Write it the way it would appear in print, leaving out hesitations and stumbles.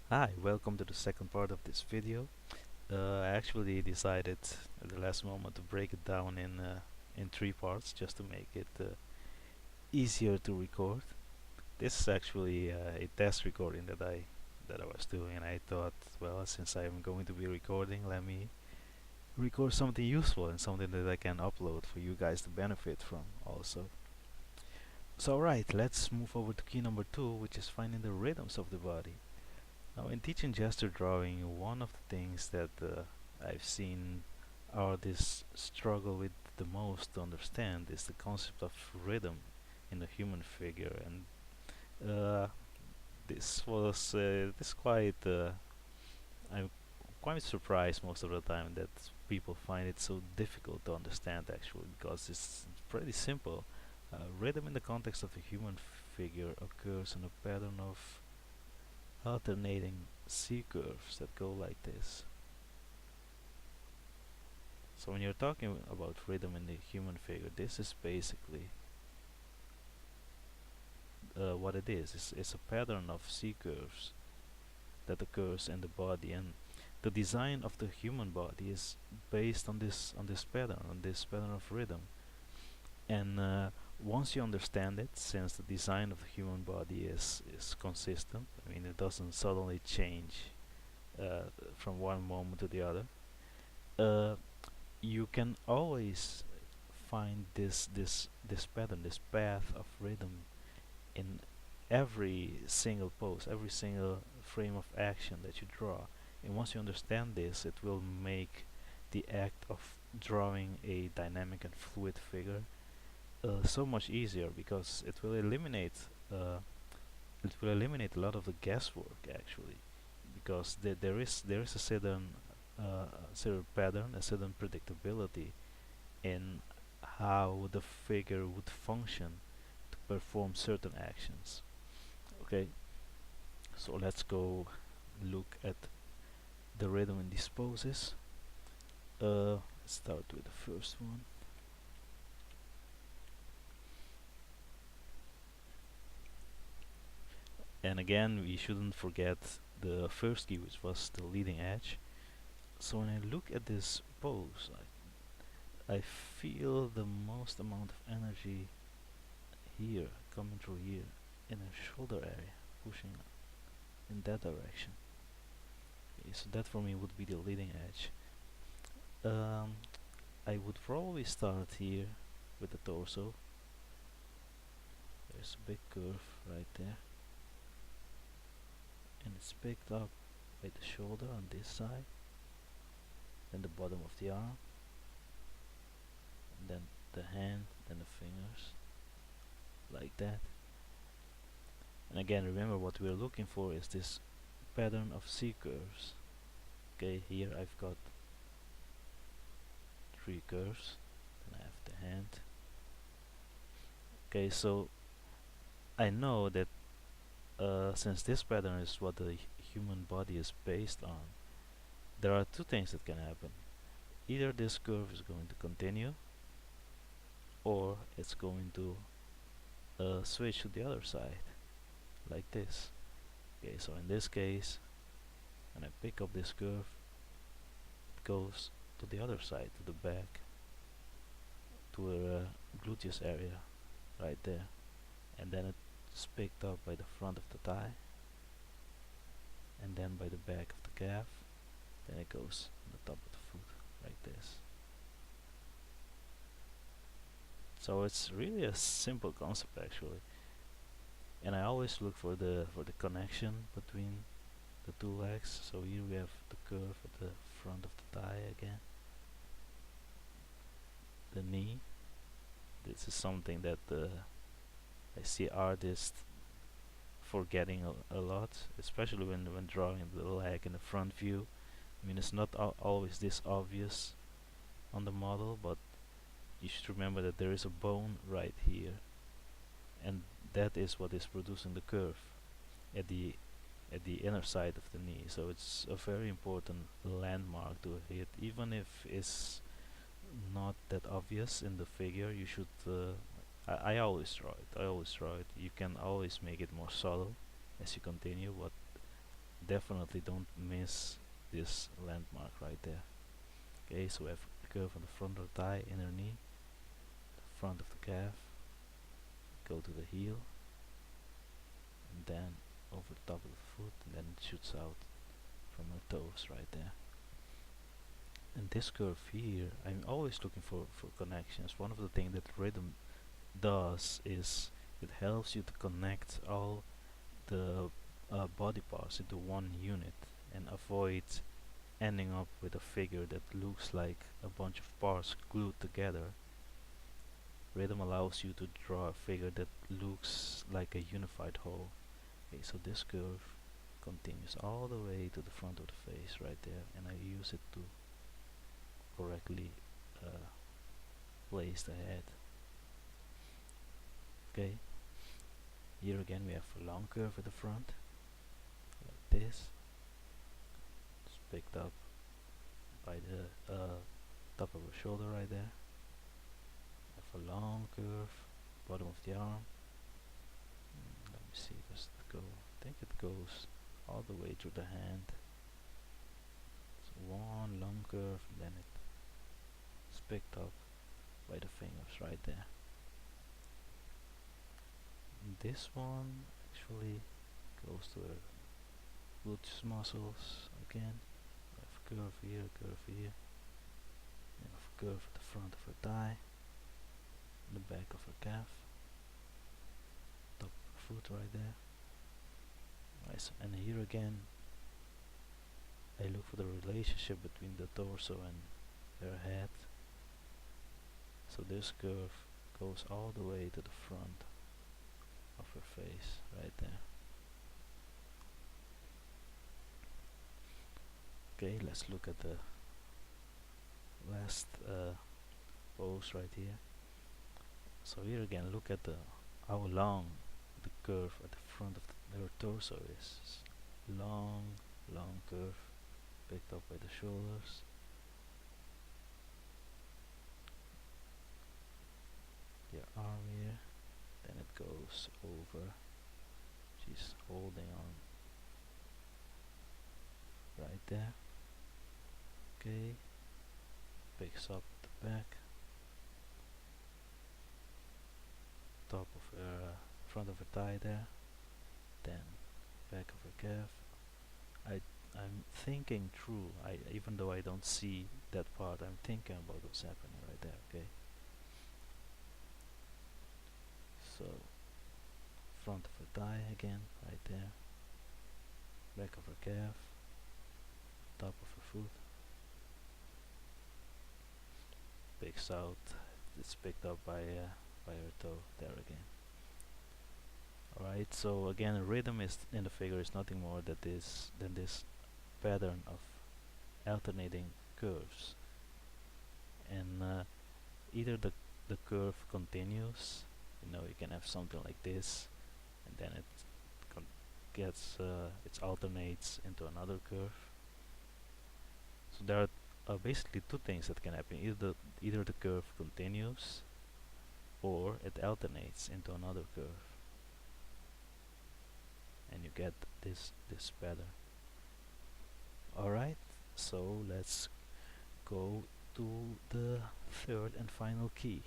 Hi, welcome to the second part of this video. I actually decided at the last moment to break it down in three parts just to make it easier to record. This is actually a test recording that I was doing, and I thought, well, since I'm going to be recording, let me record something useful and something that I can upload for you guys to benefit from also. So right, let's move over to key number two, which is finding the rhythms of the body. Now, in teaching gesture drawing, one of the things that I've seen artists struggle with the most to understand is the concept of rhythm in the human figure, and this quite I'm quite surprised most of the time that people find it so difficult to understand actually because it's pretty simple. Rhythm in the context of the human figure occurs in a pattern of alternating C curves that go like this. So when you're talking about rhythm in the human figure, this is basically what it is. It's a pattern of C curves that occurs in the body, and the design of the human body is based on this pattern of rhythm. And once you understand it, since the design of the human body is consistent, I mean it doesn't suddenly change from one moment to the other. Uh, you can always find this pattern, this path of rhythm in every single pose, every single frame of action that you draw. And once you understand this, it will make the act of drawing a dynamic and fluid figure so much easier because uh, it will eliminate a lot of the guesswork actually, because there is a certain pattern, a certain predictability in how the figure would function to perform certain actions. Okay, so let's go look at the rhythm in these poses. Let's start with the first one. And again, we shouldn't forget the first key, which was the leading edge. So when I look at this pose, I feel the most amount of energy here, coming through here, in the shoulder area, pushing in that direction. Okay, so that for me would be the leading edge. Um, I would probably start here with the torso. There's a big curve right there, and it's picked up by the shoulder on this side, then the bottom of the arm, and then the hand, then the fingers, like that. And again, remember what we're looking for is this pattern of C curves. Okay, here I've got three curves, then I have the hand. Okay, so I know that since this pattern is what the human body is based on, there are two things that can happen. Either this curve is going to continue, or it's going to switch to the other side, like this. Okay, so in this case, when I pick up this curve, it goes to the other side, to the back, to a gluteus area, right there. And then it's picked up by the front of the thigh, and then by the back of the calf, then it goes on the top of the foot, like this. So it's really a simple concept actually, and I always look for the connection between the two legs. So here we have the curve at the front of the thigh again, the knee. This is something that I see artists forgetting a lot, especially when drawing the leg in the front view. I mean, it's not always this obvious on the model, but you should remember that there is a bone right here, and that is what is producing the curve at the inner side of the knee. So it's a very important landmark to hit, even if it's not that obvious in the figure. You should. I always draw it. I always draw it. You can always make it more subtle as you continue, but definitely don't miss this landmark right there. Okay, so we have the curve on the front of the thigh, inner knee, the front of the calf, go to the heel, and then over the top of the foot, and then it shoots out from our toes right there. And this curve here, I'm always looking for connections. One of the things that rhythm does is it helps you to connect all the body parts into one unit and avoid ending up with a figure that looks like a bunch of parts glued together. Rhythm allows you to draw a figure that looks like a unified whole. Okay, so this curve continues all the way to the front of the face right there, and I use it to correctly uh, place the head. Okay, here again we have a long curve at the front, like this. It's picked up by the top of the shoulder right there. Have a long curve, bottom of the arm. Let me see, does it go? I think it goes all the way through the hand. So one long curve, and then it's picked up by the fingers right there. And this one actually goes to her glutes muscles again. We have a curve here. We have a curve at the front of her thigh, the back of her calf, top of her foot right there. Right, so and here again I look for the relationship between the torso and her head. So this curve goes all the way to the front of her face right there. Okay, let's look at the last pose right here. So here again, look at how long the curve at the front of her torso is. Long, long curve, picked up by the shoulders. Your arm here, then it goes over. She's holding on right there. Okay, picks up the back, top of her front of her thigh there, then back of her calf. I'm thinking through. Even though I don't see that part, I'm thinking about what's happening right there. Okay. So front of her thigh again, right there. Back of her calf, top of her foot. Picks out. It's picked up by her toe there again. Alright, so again, rhythm is in the figure is nothing more than this pattern of alternating curves, and either the curve continues. You can have something like this, and then it gets it alternates into another curve. So there are basically two things that can happen: either the curve continues, or it alternates into another curve, and you get this pattern. Alright, so let's go to the third and final key.